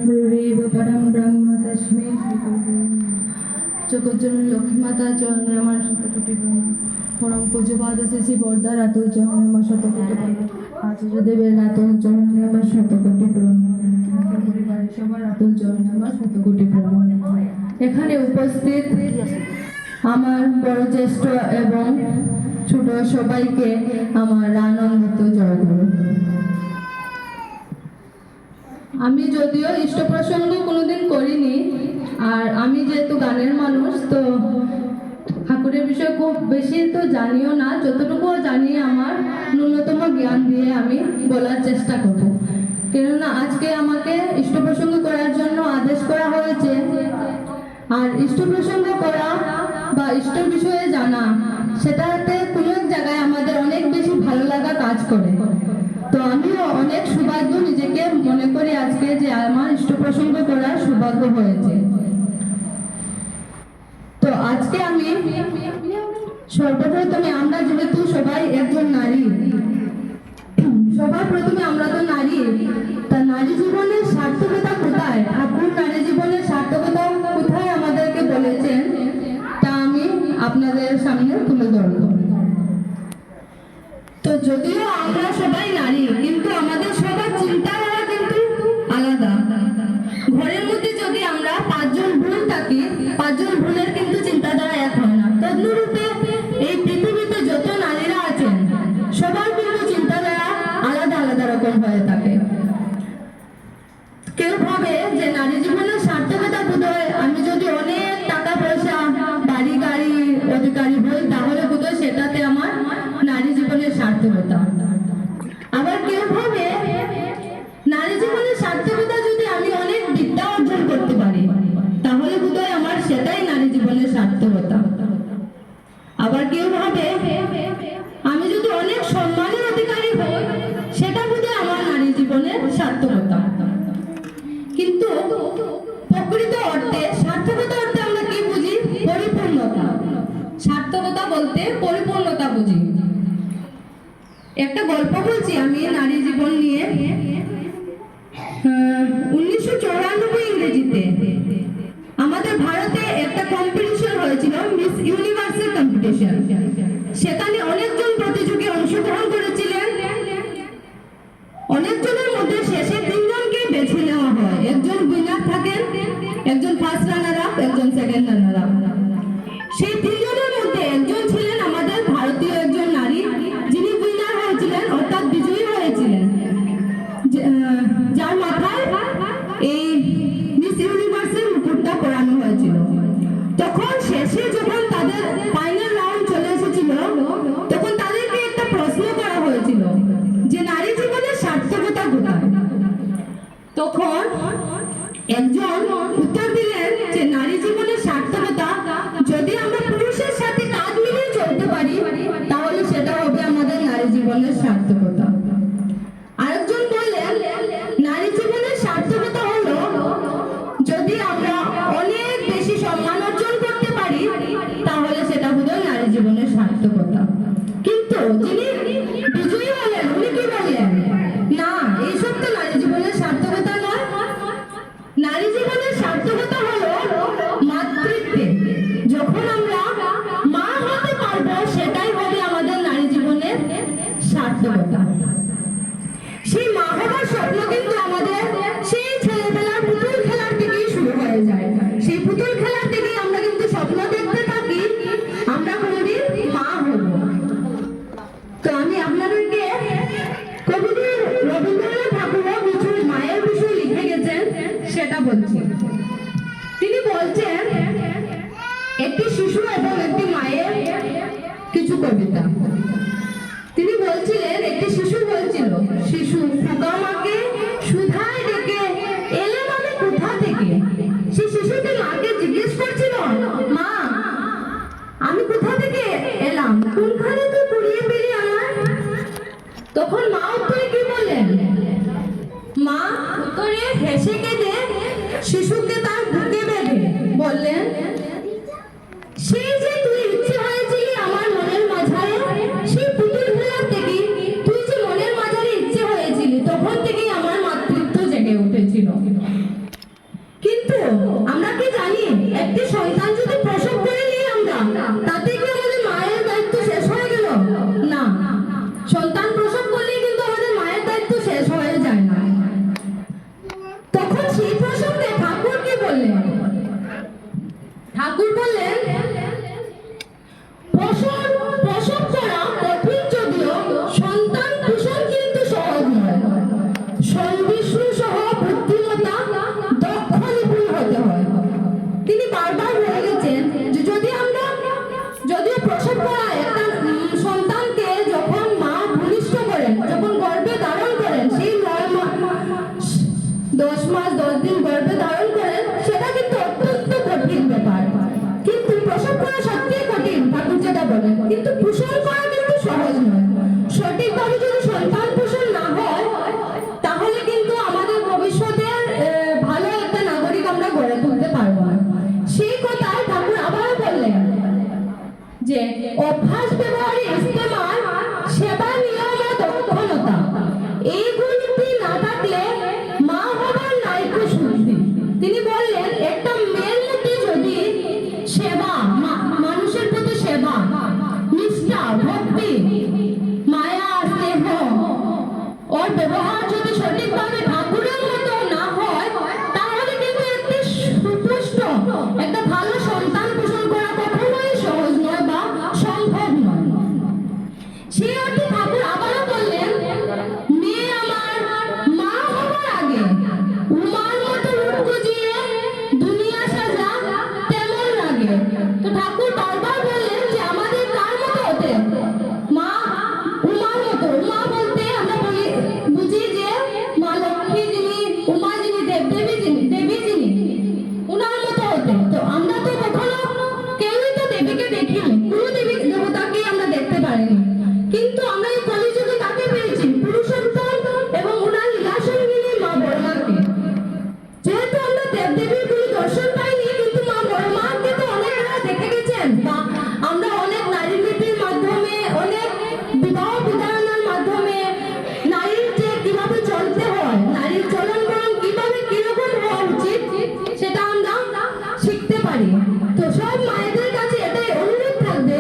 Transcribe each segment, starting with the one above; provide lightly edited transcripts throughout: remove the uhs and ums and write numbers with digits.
গুরুদেব পরম ব্রহ্ম তস্মৈ জগজ্জননী লক্ষ্মী মাতা চরণে আমার শতকোটি প্রণাম। পরম পূজ্যপাদ শ্রী বরদার আতুল চরণে আমার শতকোটি প্রণাম। আচার্য দেবের আতুল চরণে আমার শতকোটি প্রণাম। পরিবারের সবার আতুল চরণে আমার শতকোটি প্রণাম। এখানে উপস্থিত আমার বড় জ্যেষ্ঠ এবং ছোট সবাইকে আমার আনন্দিত জয়গুরু। আমি যদিও ইষ্ট প্রসঙ্গ কোনোদিন করিনি, আর আমি যেহেতু গানের মানুষ, তো ঠাকুরের বিষয়ে খুব বেশি তো জানিও না, যতটুকু জানি আমার ন্যূনতম জ্ঞান দিয়ে আমি বলার চেষ্টা করব। কেননা আজকে আমাকে ইষ্ট প্রসঙ্গ করার জন্য আদেশ করা হয়েছে, আর ইষ্ট প্রসঙ্গ করা বা ইষ্ট বিষয়ে জানা, সেটাতে কোনো এক জায়গায় আমাদের অনেক বেশি ভালো লাগা কাজ করে। তো আমিও অনেক সৌভাগ্য নিজেকে মনে করি আজকে যে আমার ইষ্ট প্রসঙ্গ করার সৌভাগ্য হয়েছে। তো আজকে আমি সর্বপ্রথমে, আমরা যেহেতু সবাই একজন নারী, সবার প্রথমে আমরা তো নারী, তা নারী জীবনের সার্থকতা কোথায়, ঠাকুর নারী জীবনের সার্থকতা কোথায় আমাদেরকে বলেছেন, তা আমি আপনাদের সামনে তুলে ধরব। তো যদিও আমরা সবাই নারী, কিন্তু আমাদের সবার চিন্তাধারা কিন্তু আলাদা। ঘরের মধ্যে যদি আমরা 5 জন বোন থাকি, 5 জন বোনের কিন্তু চিন্তাধারা এক হয় না। তদ্রূপে এই পৃথিবীতে যত নারীরা আছেন, সবার কিন্তু চিন্তাধারা আলাদা আলাদা রকম হয়ে থাকে। কেউ ভাবে যে নারী জীবনের সার্থকতা বোধহয় আমি যদি অনেক টাকা পয়সা, বাড়ি গাড়ি অধিকারী হই, তাহলে বোধহয় সেটাতে আমার নারী জীবনের সার্থকতা। আবার কেউ ভাবে নারী জীবনের সার্থকতা যদি আমি অনেক বিদ্যা অর্জন করতে পারি, তাহলে বোধহয় আমার সেটাই নারী জীবনের সার্থকতা। আবার কেউ ভাবে আমি যদি অনেক সম্মানের অধিকারী হই, সেটা বোধহয় আমার নারী জীবনের সার্থকতা। কিন্তু প্রকৃত অর্থে সার্থকতা অর্থে আমরা কি বুঝি? পরিপূর্ণতা। সার্থকতা বলতে পরিপূর্ণতা বুঝি। একটা গল্প বলছি আমি নারী জীবন নিয়ে। 1994 ইংরেজিতে আমাদের ভারতে একটা কম্পিটিশন হয়েছিল, মিস ইউনিভার্সের কম্পিটিশন। সেখানে অনেকজন প্রতিযোগী অংশগ্রহণ করেছিলেন। অনেকজনের মধ্যে শেষে 3 জনকে বেছে নেওয়া হয়। একজন উইনার থাকেন, একজন ফার্স্ট রানার আপ, একজন সেকেন্ড রানার আপ। সেই 3 জনের মধ্যে একজন ছিলেন আমাদের ভারতীয় একজন নারী, যিনি উইনার হয়েছিলেন, অর্থাৎ বিজয়ী হয়েছিলেন, যার মাথায় এই মিস ইউনিভার্সের মুকুটটা পরানো হয়েছিল। তখন শেষে যখন তাদের ফাইনাল রাউন্ড চলে এসেছিল, তখন তাদেরকে একটা প্রশ্ন করা হয়েছিল যে নারী জীবনের সার্থকতা কোথায়। তখন একজন উত্তর দিলেন যে নারী জীবনের সার্থকতা যদি আমরা পুরুষের সাথে কাঁধ মিলিয়ে চলতে পারি, তাহলে সেটা হবে আমাদের নারী জীবনের সার্থকতা। আরেকজন বললেন নারী জীবনের সার্থকতা হলো যদি আমরা অনেক বেশি সম্মান অর্জন করতে পারি, তাহলে সেটা হলো নারী জীবনের সার্থকতা। কিন্তু যিনি বিজয়ী হলেন, উনি কি বললেন? না, এইসব তো নারী জীবনের সার্থকতা নয়। নারী জীবনের সার্থকতা হলো মাতৃত্বে। যখন আমরা মা হতে পারবো, সেটাই হবে আমাদের নারী জীবনের সার্থকতা। সেই মা হওয়ার স্বপ্ন কিন্তু আমাদের সেই ছেলেবেলার পুতুল খেলার থেকেই শুরু হয়ে যায়। সেই পুতুল খেলার থেকেই আমরা কিন্তু স্বপ্ন দেখতে থাকি আমরা কোনোদিন মা হব। তো আমি আপনাদেরকে কবিগুরু রবীন্দ্রনাথ ঠাকুরও কিছু মায়ের বিষয় লিখে গেছেন, সেটা বলছি। তিনি বলছেন একটি শিশু এবং একটি মায়ের কিছু কবিতা। তিনি বলছিলেন, একটি শিশু বলছিল, শিশু খোকা মাকে সুধায় ডেকে এলে মানে কোথা থেকে। সেই শিশুটি মাকে জিজ্ঞেস করছিল, মা আমি কোথা থেকে এলাম, কোনখানে তুই কুড়িয়ে পেলি আমার। তখন মা উত্তরে কি বললেন? মা উত্তরে হেসে কেঁদে শিশুকে তার বুকে বেঁধে বললেন, সেই যে তুই ইচ্ছে হয়েছিলি আমার মনের মাঝারে, সেই পুতুল খেলার থেকে তুই যে মনের মাঝারে ইচ্ছে হয়েছিলি, তখন থেকেই আমার মাতৃত্ব জেগে উঠেছিল। 10 মাস 10 দিন গর্ভে ধারণ করেন, সেটা কিন্তু অত্যন্ত কঠিন ব্যাপার। কিন্তু প্রসব করা সত্যিই কঠিন, ঠাকুর যেটা বলেন, কিন্তু পোষণ করা কিন্তু সহজ নয়। সঠিকভাবে যদি সন্তান পোষণ না হয়, তাহলে কিন্তু আমাদের ভবিষ্যতের ভালো একটা নাগরিক আমরা গড়ে তুলতে পারবো না। সেই কথায় ঠাকুর আবারও বললেন যে অভ্যাস, ব্যবহারে ইস্তেমাল, সেবা, নিয়ম ও দক্ষতা, এইগুলি না থাকলে মা হবার নাইকো শুদ্ধি। তিনি বললেন একটা মেয়ের মধ্যে যদি সেবা, মানুষের প্রতি সেবা, নিষ্ঠা, ভক্তি, মায়া, স্নেহ ওর ব্যবহার যদি সঠিকভাবে ঠাকুরের মতো না হয়, তাহলে কিন্তু একটি সুপুষ্ট একটা ভালো সন্তান পোষণ করা কখনোই সহজ নয় বা সম্ভব নয়। সেই অর্থে ঠাকুর আবারও বললেন, মেয়ে আমার মা হবার আগে উমার মতো রূপ গুজিয়ে দুনিয়া সাজা তেমন লাগে। তো ঠাকুর বারবার বললেন যে আমাদের কার মতো হতে, মা উমার মতো। উমা বলতে আমরা বুঝি যে মা লক্ষ্মী যিনি, উমা যিনি, দেবী যিনি, উনার মতো হতে। তো আমরা তো কখনো কেউই তো দেবীকে দেখিনি, কোনো দেবী দেবতাকে আমরা দেখতে পারিনি, কিন্তু আমরা এই কলিযুগে কাকে পেয়েছি? পুরুষোত্তম এবং উনার লীলাসঙ্গিনী মা বড়মাকে। যেহেতু আমরা দেবদেবীর কোনো দর্শন পাইনি, কিন্তু মা বড়মাকে তো অনেকরা দেখে গেছেন, বা আমরা অনেক নারী নীতির মাধ্যমে, অনেক বিবাহ বিধারণের মাধ্যমে নারীর যে কিভাবে চলতে হয়, নারীর চলন বলন কিভাবে কিরকম হওয়া উচিত, সেটা আমরা শিখতে পারি। তো সব মায়েদের কাছে এটাই অনুরোধ থাকবে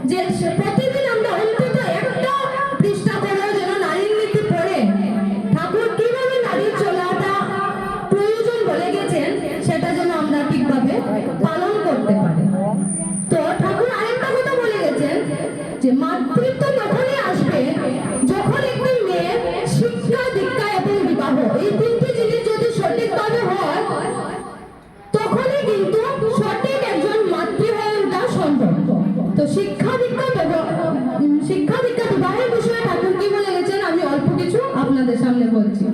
যে প্রতিদিন আমরা অন্তত একটা পৃষ্ঠা করেও যেন নারীর নীতি পড়ে ঠাকুর কিভাবে নারীর চলাটা প্রয়োজন বলে গেছেন, সেটা যেন আমরা ঠিকভাবে পালন করতে পারি। তো ঠাকুর আরেকটা কথা বলে গেছেন যে মাতৃত্ব তখনই আসবে যখন একটি মেয়ে শিক্ষা, দীক্ষা এবং বিবাহ, এই তিনটি জিনিস যদি সঠিকভাবে হয়, তখনই কিন্তু সঠিক একজন মাতৃ হয়ে ওঠা সম্ভব। তো শিক্ষা দীক্ষা বিবাহের বিষয়ে ঠাকুর কি বলে গেছেন, আমি অল্প কিছু আপনাদের সামনে বলছি।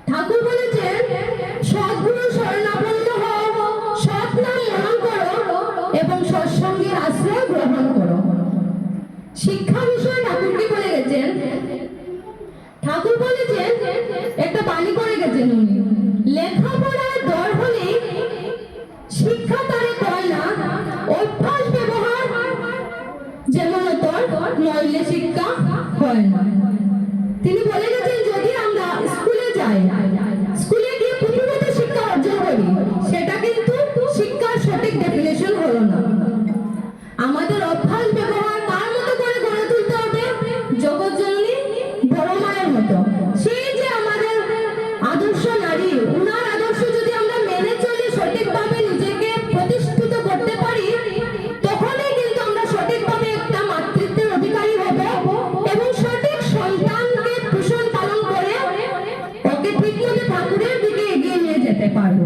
ঠাকুর বলেছেন, সদ্গুরু শরণাপন্ন হও, সৎ নাম মনন করো এবং সৎসঙ্গের আশ্রয় গ্রহণ করো। শিক্ষা বিষয়ে ঠাকুর কি বলে গেছেন? ঠাকুর বলেছেন, একটা বাণী করে গেছেন উনি, লেখাপড়ার দর হলে শিক্ষা তারে কয় না, অভ্যাস ব্যবহার যেমন তোর নইলে শিক্ষা হয় না। তিনি বলে গেছেন, যদি আমরা স্কুলে যাই, স্কুলে গিয়ে পুঁথিগত শিক্ষা অর্জন করি, সেটা কিন্তু শিক্ষার সঠিক ডেফিনেশন হলো না। আমাদের অভ্যাস ব্যবহার কার মতো করে গড়ে তুলতে হবে? জগৎজননী বড় মায়ের মতো। সেই যে আমাদের আদর্শ নারী, উনার আদর্শ যদি আমরা মেনে চলি, সঠিকভাবে নিজেকে প্রতিষ্ঠিত করতে পারি, তখনই কিন্তু আমরা সঠিকভাবে একটা মাতৃত্বের অধিকারী হব এবং সঠিক সন্তানকে পোষণ পালন করে ওকে ঠিকমতো ঠাকুরের দিকে এগিয়ে নিয়ে যেতে পারবো।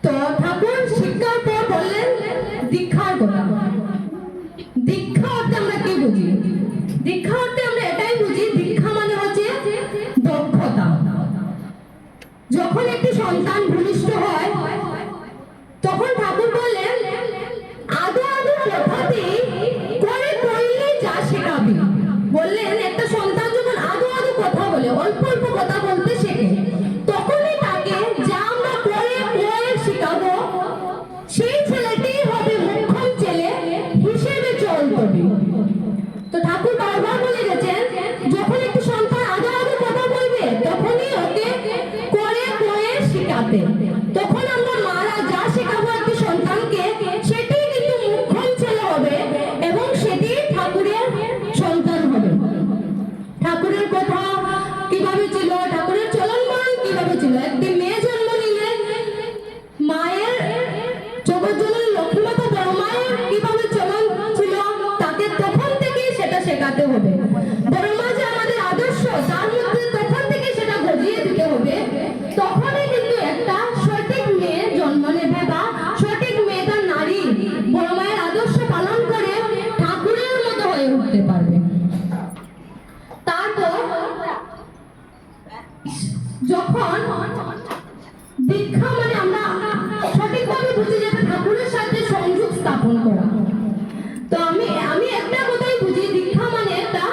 তো ঠাকুর শিক্ষার পর বললেন দীক্ষার কথা। দীক্ষা অর্থে আমরা কি বুঝি? দীক্ষা অর্থে আমরা এটাই বুঝি, দীক্ষা মানে হচ্ছে দক্ষতা। যখন একটি সন্তান ভূমিষ্ঠ হয়, তখন ঠাকুর বললেন, আদো আদো কথাতেই করে কইলে যা শেখাবি। বললেন, একটা সন্তান যখন আদো আদো কথা বলে, অল্প অল্প কথা বলতে শেখে, তখনই তাকে যা আমরা করে শেখাবো, সেই ছেলেটি হবে মুখ্যম ছেলে হিসেবে চলবে। তো ঠাকুর বারবার বলে গেছেন, যখন একটি সন্তান আদো আদো কথা বলবে, তখনই ওকে করে শেখাতে। তখন আমরা মারা যা শেখাবো একটি সন্তানকে, সেটি কিন্তু মুখ্যম ছেলে হবে এবং সেটি ঠাকুরের সন্তান হবে। ঠাকুরের কথা কিভাবে ছিল, ঠাকুরের চলন বলন কিভাবে ছিল, একটি মেয়ে জন্ম নিলে মায়ের জগৎজননী লক্ষ্মীমাতা বড় মায়ের কিভাবে চলন ছিল, তাকে তখন থেকেই সেটা শেখাতে হবে। বড় মা যে আমাদের আদর্শ, তার মধ্যে তখন থেকে সেটা গজিয়ে দিতে হবে, তখনই কিন্তু একটা সঠিক মেয়ে জন্ম নেবে বা সঠিক মেয়েটা নারী বড় মায়ের আদর্শ পালন করে ঠাকুরের মতো হয়ে উঠতে পারবে। তারপর যখন দীক্ষা মানে আমরা সঠিকভাবে বুঝি যে ঠাকুরের সাথে সংযোগ স্থাপন করা। তো আমি একটা কথাই বুঝি, দীক্ষা মানে একটা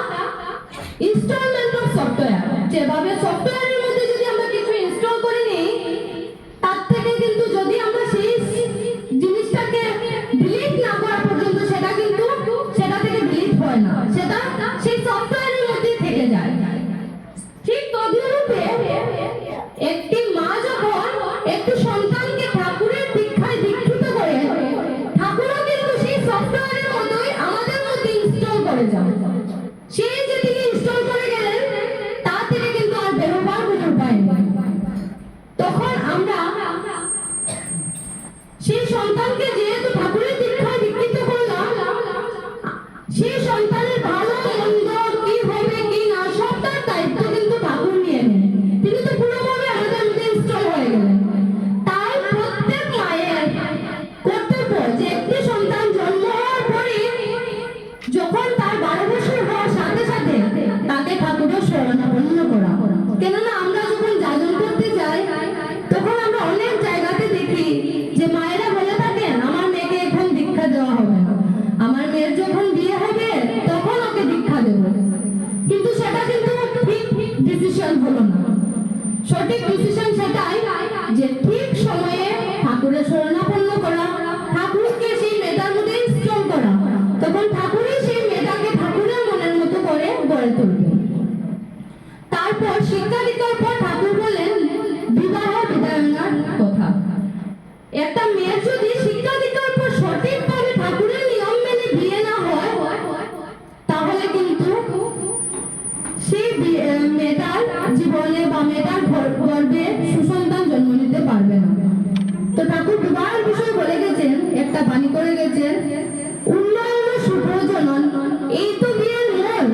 ইনস্টলমেন্ট অফ সফটওয়্যার। যেভাবে সফটওয়্যারের মধ্যে যদি আমরা কিছু ইনস্টল করে নিই, তার থেকে কিন্তু যদি আমরা সেই জিনিসটাকে ডিলিট না করা পর্যন্ত সেটা কিন্তু সেটা থেকে ডিলিট হয় না, সেটা সেই সফটওয়্যারের মধ্যেই থেকে যায়। ঠিক তদ্রূপে একটি মা যখন একটি সন্তানকে ঠাকুরের দীক্ষায় দীক্ষিত করে, ঠাকুরও কিন্তু সেই সফটওয়্যারের মতোই আমাদের মধ্যে ইনস্টল করে যান। সেই যে তিনি ইনস্টল করে গেলেন, তা থেকে কিন্তু আর বেরোবার কোনো উপায় নেই। তখন আমরা সেই সন্তানকে যেহেতু ঠাকুরের দীক্ষায় দীক্ষিত করলাম, সেই সন্তানের ভালো মন্দ কি হবে কি না সবটার দায়িত্ব কিন্তু ঠাকুর নিয়ে নেন। তিনি তো পুরোভাবে আমাদের মধ্যে ইনস্টল হয়ে গেলেন। তাই প্রত্যেক মায়ের কর্তব্য যে একটি সন্তান জন্ম হওয়ার পরে যখন তার 12 বছর হওয়ার সাথে সাথে তাকে ঠাকুরের শরণাপন্ন করা। কেননা আমরা যখন যাজন করতে যাই, তখন আমরা অনেক জায়গাতে দেখি যে মায়েরা বলে থাকেন আমার মেয়েকে এখন দীক্ষা দেওয়া হবে না, আমার মেয়ের যখন বিয়ে হবে তখন ওকে দীক্ষা দেব। কিন্তু সেটা কিন্তু ঠিক ডিসিশন হলো না। সঠিক ডিসিশন সেটাই যে ঠিক সময়ে ঠাকুরের শরণাপন্ন করা, ঠাকুরকে সেই মেয়েটার মধ্যে ইনস্টল করা, তখন ঠাকুরই সেই মেয়েটাকে ঠাকুরের মনের মতো করে গড়ে তুলবে। তারপর শিক্ষা দীক্ষার পর ঠাকুর বলেন বিবাহ বিধারণার কথা। একটা মেয়ের যদি শিক্ষা দীক্ষার পর সঠিকভাবে ঠাকুরের নিয়ম মেনে বিয়ে না হয়, তাহলে কিন্তু সেই মেয়েটার জীবনে বা মেয়েটার গর্ভে সুসন্তান জন্ম নিতে পারবে না। তো ঠাকুর বিবাহের বিষয় বলে গেছেন, একটা বাণী করে গেছেন, উন্নয়ন সুপ্রজনন এই তো বিয়ের মূল,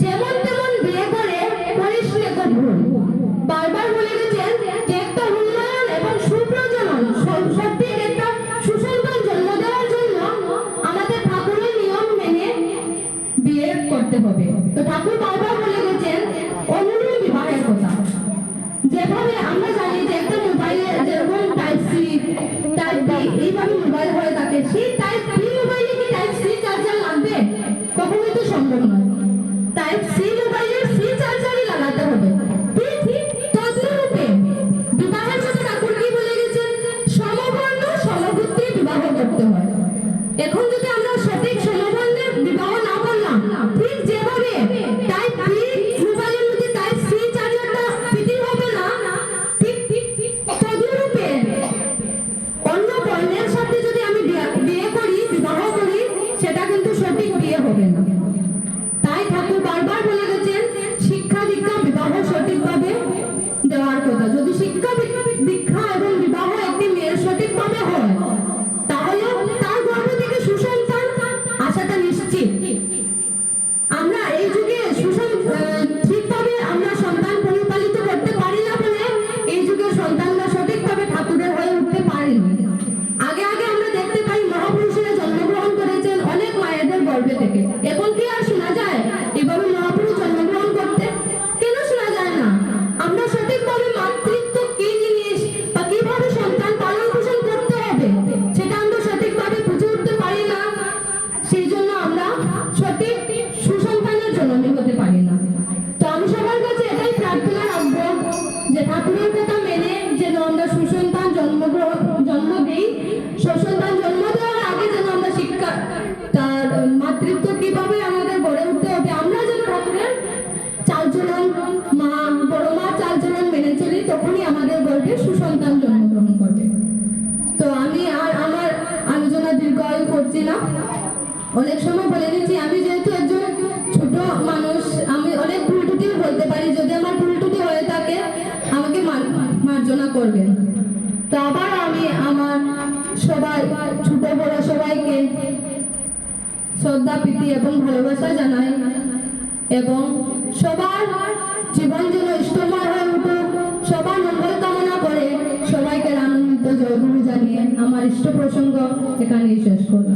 যেমন তেমন বিয়ে করে করিস নে তো ভুল। বারবার বলে গেছেন যে একটা উন্নয়ন এবং সুপ্রজনন, সঠিক একটা সুসন্তান জন্ম দেওয়ার জন্য আমাদের ঠাকুরের নিয়ম মেনে বিয়ে করতে হবে। তো ঠাকুর বারবার বলে গেছেন অনুরূপ বিবাহের কথা। যেভাবে আমরা জানি যে একটা মোবাইলে যেরকম টাইপ সি টাইপ বি এইভাবে মোবাইল হয়ে থাকে, সেই টাইপ বি মোবাইলে কি টাইপ সি চার্জার লাগবে? কখনোই তো সম্ভব নয়। টাইপ সি মোবাইলে সি চার্জারই লাগাতে হবে। ঠিক তদ্রূপে বিবাহের সাথে ঠাকুর কি বলে গেছেন, সমবর্ণ সমগোত্রী বিবাহ করতে হয়। এখন যদি আমরা সঠিক সমবর্ণের বিবাহ না করলাম, ঠিক যেভাবে টাইপ বি মোবাইলের মধ্যে টাইপ সি চার্জারটা ফিটিং হবে না, ঠিক তদ্রূপে অন্য বর্ণের সাথে যদি আমি বিয়ে করি, বিবাহ করি, সেটা কিন্তু সঠিক বিয়ে হবে না। তাই ঠাকুর বারবার বলে গেছেন শিক্ষা দীক্ষা বিবাহ সঠিকভাবে দেওয়ার কথা। যদি শিক্ষা দীক্ষা এবং বিবাহ একটি মেয়ের সঠিকভাবে হয়, তাহলে তার গর্ভ থেকে সুসন্তান আসাটা নিশ্চিত। আমরা এই যুগে ঠিকভাবে আমরা সন্তান পরিপালিত করতে পারি না বলে এই যুগের সন্তানরা সঠিকভাবে ঠাকুরের হয়ে উঠতে পারেনি। আগে আমরা দেখতে পাই মহাপুরুষেরা জন্মগ্রহণ করেছেন অনেক মায়েদের গর্ভে থেকে। এখন কি আর শোনা যায় এভাবে মহাপুরুষ জন্মগ্রহণ করতে? কেন শোনা যায় না? আমরা সঠিকভাবে মাতৃত্ব কি জিনিস বা কিভাবে সন্তান পালন পোষণ করতে হবে সেটা আমরা সঠিকভাবে বুঝে উঠতে পারি না। সেই জন্য আমরা সঠিক সুসন্তানের জন্ম হতে পারি না। তো আমি সবার কাছে এটাই প্রার্থনা রাখবো যে ঠাকুরের কথা মেনে যেন আমরা সুসন্তান জন্ম দিই। সুসন্তান জন্ম দেওয়ার আগে যেন আমরা শিক্ষা, তার মাতৃত্ব কিভাবে আমাদের গড়ে উঠতে হবে, আমরা যেন ঠাকুরের চালচলন, মা বড় মা চালচলন মেনে চলি, তখনই আমাদের গর্ভে সুসন্তান জন্মগ্রহণ করবে। তো আমি আর আমার আলোচনা দীর্ঘায়ু করছি না। অনেক সময় বলে দিচ্ছি, আমি যেহেতু একজন ছোট মানুষ, আমি অনেক ভুল ত্রুটি বলতে পারি। যদি আমার ভুল ত্রুটি হয়ে থাকে আমাকে মার্জনা করবেন। তো আবার আমি আমার সবাই ছোট বড় সবাইকে শ্রদ্ধা প্রীতি এবং ভালোবাসা জানাই এবং সবার জীবন যেন ইষ্টময় হয়ে উঠুক, সবার মঙ্গল কামনা করে সবাইকে আনন্দিত জয়গুরু জানিয়ে আমার ইষ্ট প্রসঙ্গ এখানেই শেষ করলাম।